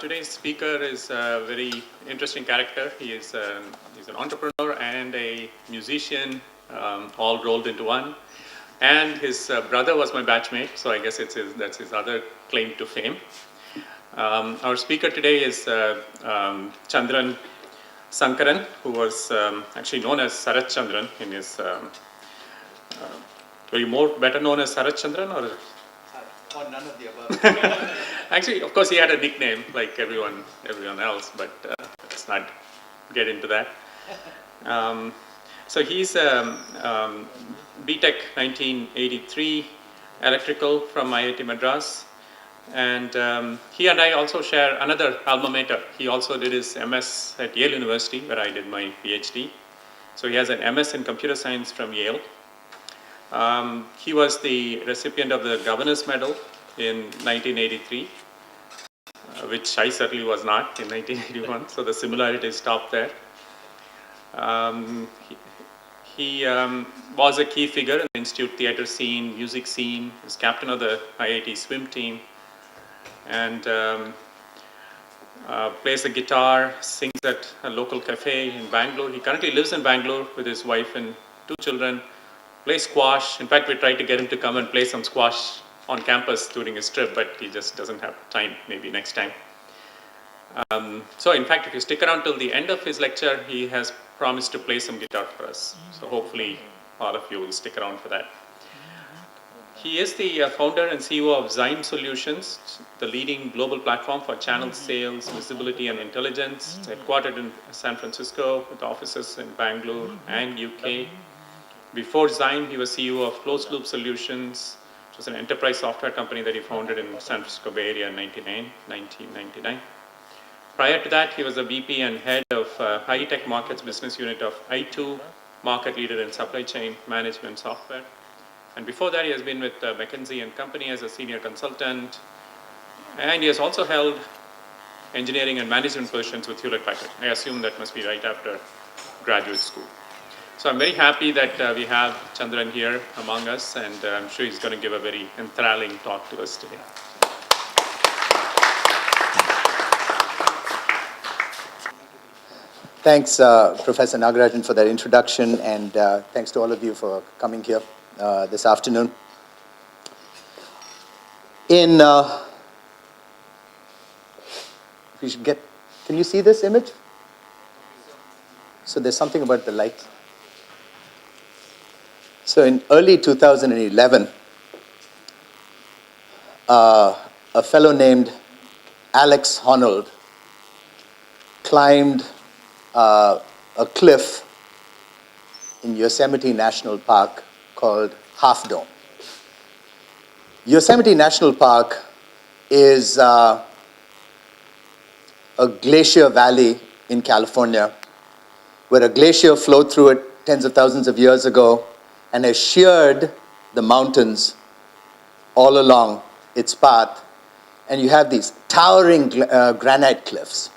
Today's speaker is a very interesting character. He's an entrepreneur and a musician, all rolled into one. And his brother was my batchmate, so I guess that's his other claim to fame. Our speaker today is Chandran Sankaran, who was actually known as Chandran in his. Were you better known as Chandran or? Or none of the above. Actually, of course, he had a nickname like everyone else, but let's not get into that. So he's BTEC 1983 electrical from IIT Madras, and he and I also share another alma mater. He also did his MS at Yale University, where I did my PhD. So he has an MS in computer science from Yale. He was the recipient of the Governor's Medal in 1983, which I certainly was not in 1981, so the similarities stop there. He was a key figure in the Institute theater scene, music scene, was captain of the IIT swim team, and plays the guitar, sings at a local cafe in Bangalore. He currently lives in Bangalore with his wife and 2 children, plays squash. In fact, we tried to get him to come and play some squash on campus during his trip, but he just doesn't have time, maybe next time. So in fact, if you stick around till the end of his lecture, he has promised to play some guitar for us. So hopefully all of you will stick around for that. He is the founder and CEO of Zyme Solutions, the leading global platform for channel sales, visibility, and intelligence. It's headquartered in San Francisco with offices in Bangalore and UK. Before Zyme, he was CEO of Closed Loop Solutions, which was an enterprise software company that he founded in San Francisco Bay Area in 1999. Prior to that, he was a VP and head of high-tech markets business unit of I2, market leader in supply chain management software. And before that, he has been with McKinsey & Company as a senior consultant. And he has also held engineering and management positions with Hewlett-Packard. I assume that must be right after graduate school. So I'm very happy that we have Chandran here among us, and I'm sure he's going to give a very enthralling talk to us today. Thanks, Professor Nagarajan, for that introduction, and thanks to all of you for coming here this afternoon. We should get, can you see this image? So there's something about the light. So in early 2011, a fellow named Alex Honnold climbed a cliff in Yosemite National Park called Half Dome. Yosemite National Park is a glacier valley in California where a glacier flowed through it tens of thousands of years ago and has sheared the mountains all along its path. And you have these towering granite cliffs.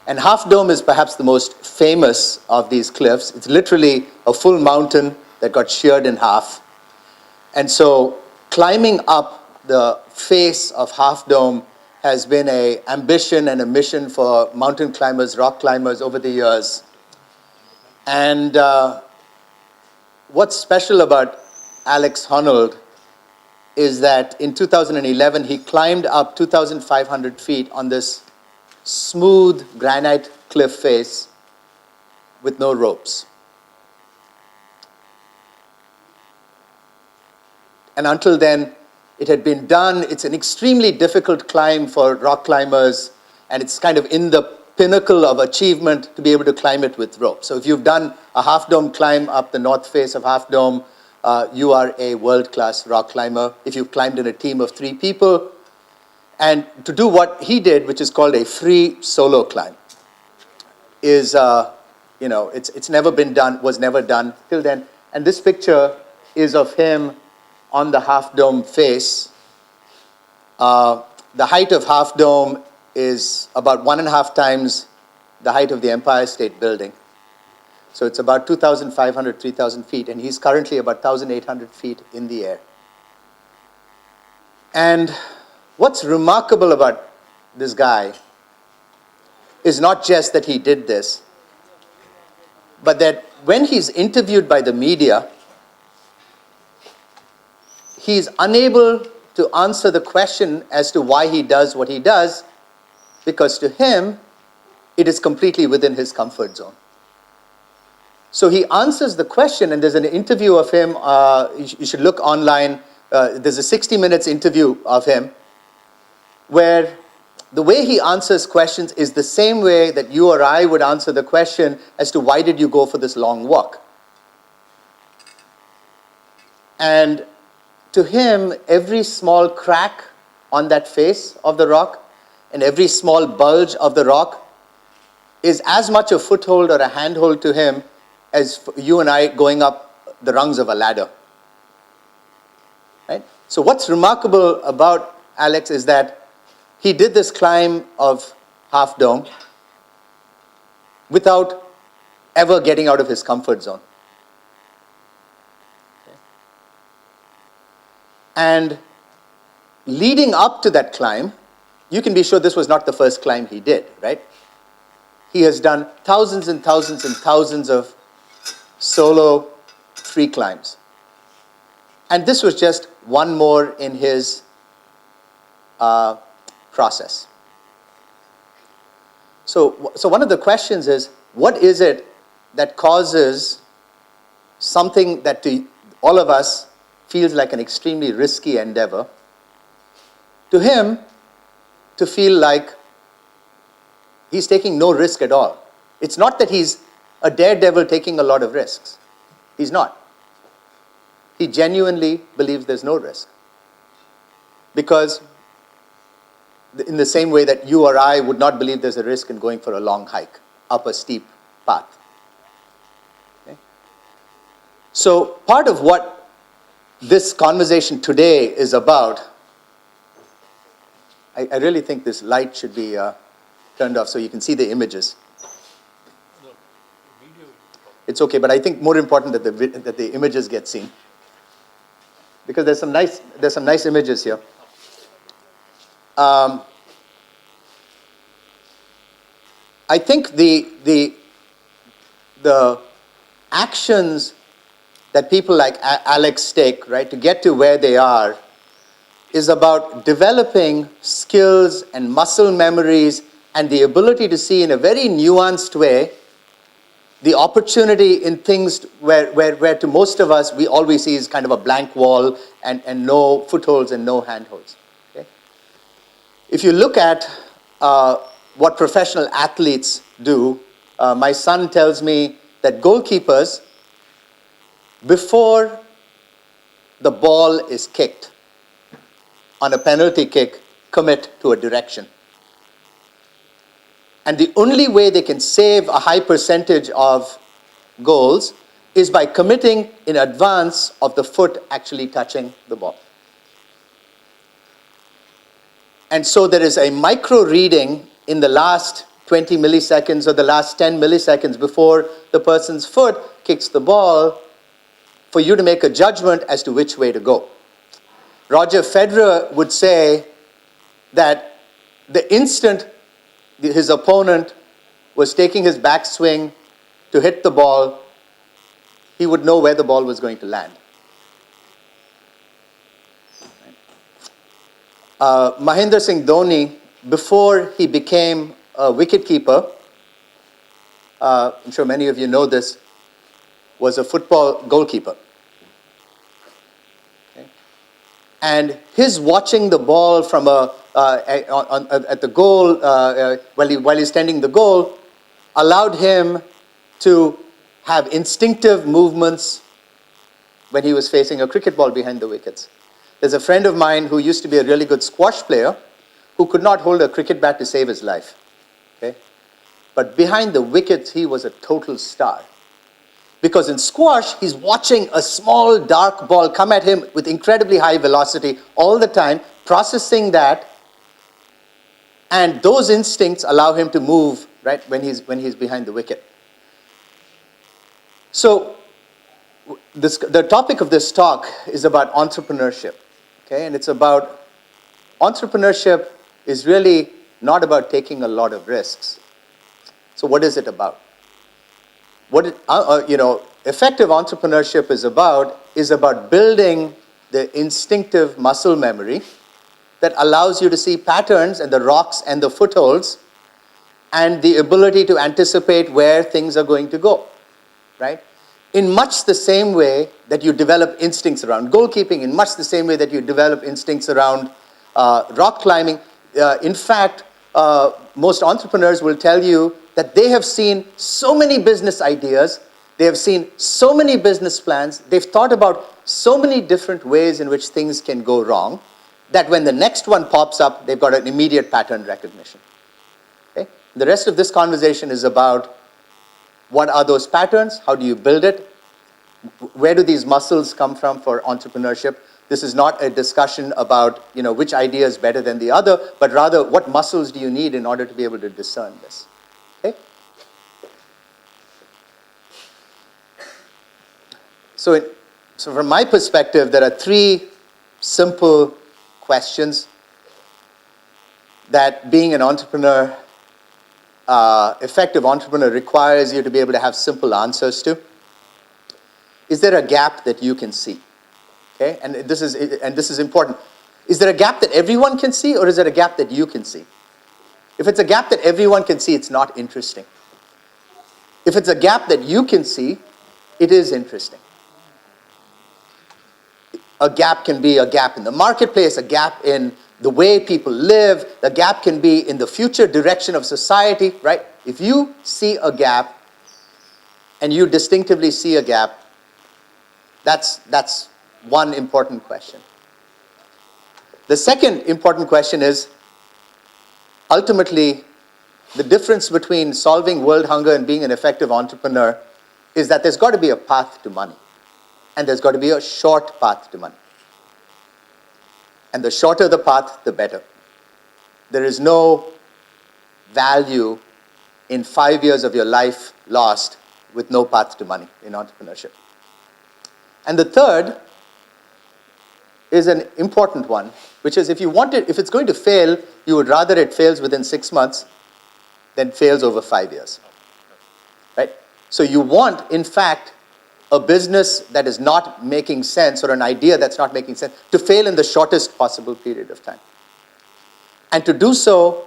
And Half Dome is perhaps the most famous of these cliffs. It's literally a full mountain that got sheared in half. And so climbing up the face of Half Dome has been an ambition and a mission for mountain climbers, rock climbers over the years. And what's special about Alex Honnold is that in 2011, he climbed up 2,500 feet on this smooth granite cliff face with no ropes. And until then, it had been done. It's an extremely difficult climb for rock climbers, and it's kind of in the pinnacle of achievement to be able to climb it with ropes. So if you've done a Half Dome climb up the north face of Half Dome, you are a world-class rock climber. If you've climbed in a team of 3 people, and to do what he did, which is called a free solo climb, is, it's never been done, was never done till then. And this picture is of him on the Half Dome face. The height of Half Dome is about 1.5 times the height of the Empire State Building. So it's about 2,500, 3,000 feet, and he's currently about 1,800 feet in the air. And what's remarkable about this guy is not just that he did this, but that when he's interviewed by the media, he's unable to answer the question as to why he does what he does, because to him, it is completely within his comfort zone. So he answers the question, and there's an interview of him. You should look online. There's a 60 minutes interview of him where the way he answers questions is the same way that you or I would answer the question as to why did you go for this long walk? And to him, every small crack on that face of the rock and every small bulge of the rock is as much a foothold or a handhold to him as you and I going up the rungs of a ladder. Right? So what's remarkable about Alex is that he did this climb of Half Dome without ever getting out of his comfort zone. And leading up to that climb, you can be sure this was not the first climb he did, right? He has done thousands and thousands and thousands of solo free climbs. And this was just one more in his process. So one of the questions is, what is it that causes something that to all of us feels like an extremely risky endeavor, to him to feel like he's taking no risk at all? It's not that he's a daredevil taking a lot of risks. He's not. He genuinely believes there's no risk. Because in the same way that you or I would not believe there's a risk in going for a long hike up a steep path. Okay? So part of what this conversation today is about, I really think this light should be turned off so you can see the images. It's okay, but I think more important that the images get seen, because there's some nice images here. I think the actions that people like Alex take, right, to get to where they are, is about developing skills and muscle memories and the ability to see in a very nuanced way the opportunity in things where to most of us we always see is kind of a blank wall and no footholds and no handholds. Okay? If you look at what professional athletes do, my son tells me that goalkeepers, before the ball is kicked on a penalty kick, commit to a direction. And the only way they can save a high percentage of goals is by committing in advance of the foot actually touching the ball. And so there is a micro reading in the last 20 milliseconds or the last 10 milliseconds before the person's foot kicks the ball for you to make a judgment as to which way to go. Roger Federer would say that the instant his opponent was taking his backswing to hit the ball, he would know where the ball was going to land. Mahendra Singh Dhoni, before he became a wicketkeeper, I'm sure many of you know this, was a football goalkeeper. Okay. And his watching the ball from at the goal, while he's tending the goal, allowed him to have instinctive movements when he was facing a cricket ball behind the wickets. There's a friend of mine who used to be a really good squash player who could not hold a cricket bat to save his life. Okay? But behind the wickets, he was a total star. Because in squash, he's watching a small dark ball come at him with incredibly high velocity all the time, processing that, and those instincts allow him to move right when he's behind the wicket. So the topic of this talk is about entrepreneurship, okay? And it's about entrepreneurship is really not about taking a lot of risks. So what is it about? Effective entrepreneurship is about building the instinctive muscle memory that allows you to see patterns and the rocks and the footholds and the ability to anticipate where things are going to go, right? In much the same way that you develop instincts around goalkeeping, in much the same way that you develop instincts around rock climbing. In fact, most entrepreneurs will tell you that they have seen so many business ideas, they have seen so many business plans, they've thought about so many different ways in which things can go wrong, that when the next one pops up, they've got an immediate pattern recognition. Okay? The rest of this conversation is about what are those patterns, how do you build it, where do these muscles come from for entrepreneurship. This is not a discussion about which idea is better than the other, but rather what muscles do you need in order to be able to discern this. Okay? So from my perspective, there are three simple questions that being an entrepreneur, effective entrepreneur, requires you to be able to have simple answers to. Is there a gap that you can see? Okay, and this is important. Is there a gap that everyone can see, or is there a gap that you can see? If it's a gap that everyone can see, it's not interesting. If it's a gap that you can see, it is interesting. A gap can be a gap in the marketplace, a gap in the way people live, a gap can be in the future direction of society, right? If you see a gap, and you distinctively see a gap, that's one important question. The second important question is, ultimately, the difference between solving world hunger and being an effective entrepreneur is that there's got to be a path to money. And there's got to be a short path to money. And the shorter the path, the better. There is no value in 5 years of your life lost with no path to money in entrepreneurship. And the third is an important one, which is if it's going to fail, you would rather it fails within 6 months than fails over 5 years. Right? So you want, in fact, a business that is not making sense or an idea that's not making sense to fail in the shortest possible period of time. And to do so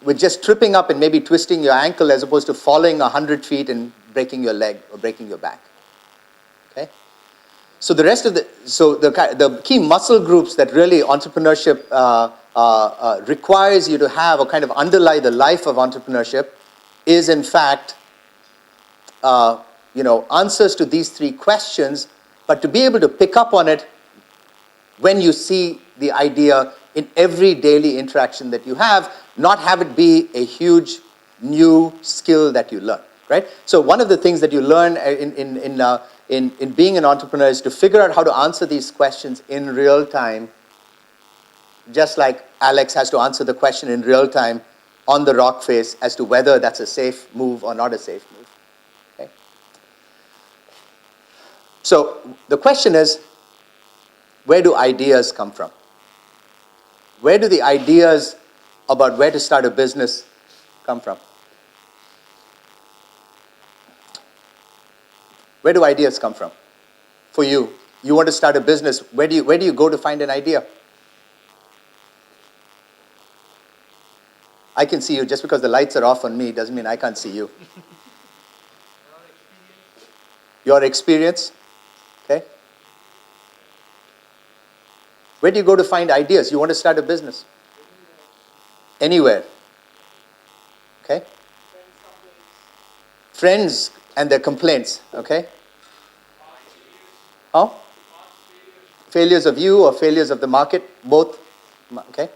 with just tripping up and maybe twisting your ankle as opposed to falling 100 feet and breaking your leg or breaking your back. Okay? So the rest of the key muscle groups that really entrepreneurship requires you to have or kind of underlie the life of entrepreneurship is in fact answers to these three questions, but to be able to pick up on it when you see the idea in every daily interaction that you have, not have it be a huge new skill that you learn, right? So one of the things that you learn in being an entrepreneur is to figure out how to answer these questions in real time, just like Alex has to answer the question in real time on the rock face as to whether that's a safe move or not a safe move. Okay? So the question is, where do ideas come from? Where do the ideas about where to start a business come from? Where do ideas come from? For you, you want to start a business, where do you go to find an idea? I can see you. Just because the lights are off on me doesn't mean I can't see you. Your experience? Okay. Where do you go to find ideas? You want to start a business? Anywhere. Okay. Friends and their complaints. Okay. How? Failures of you or failures of the market? Both. Okay.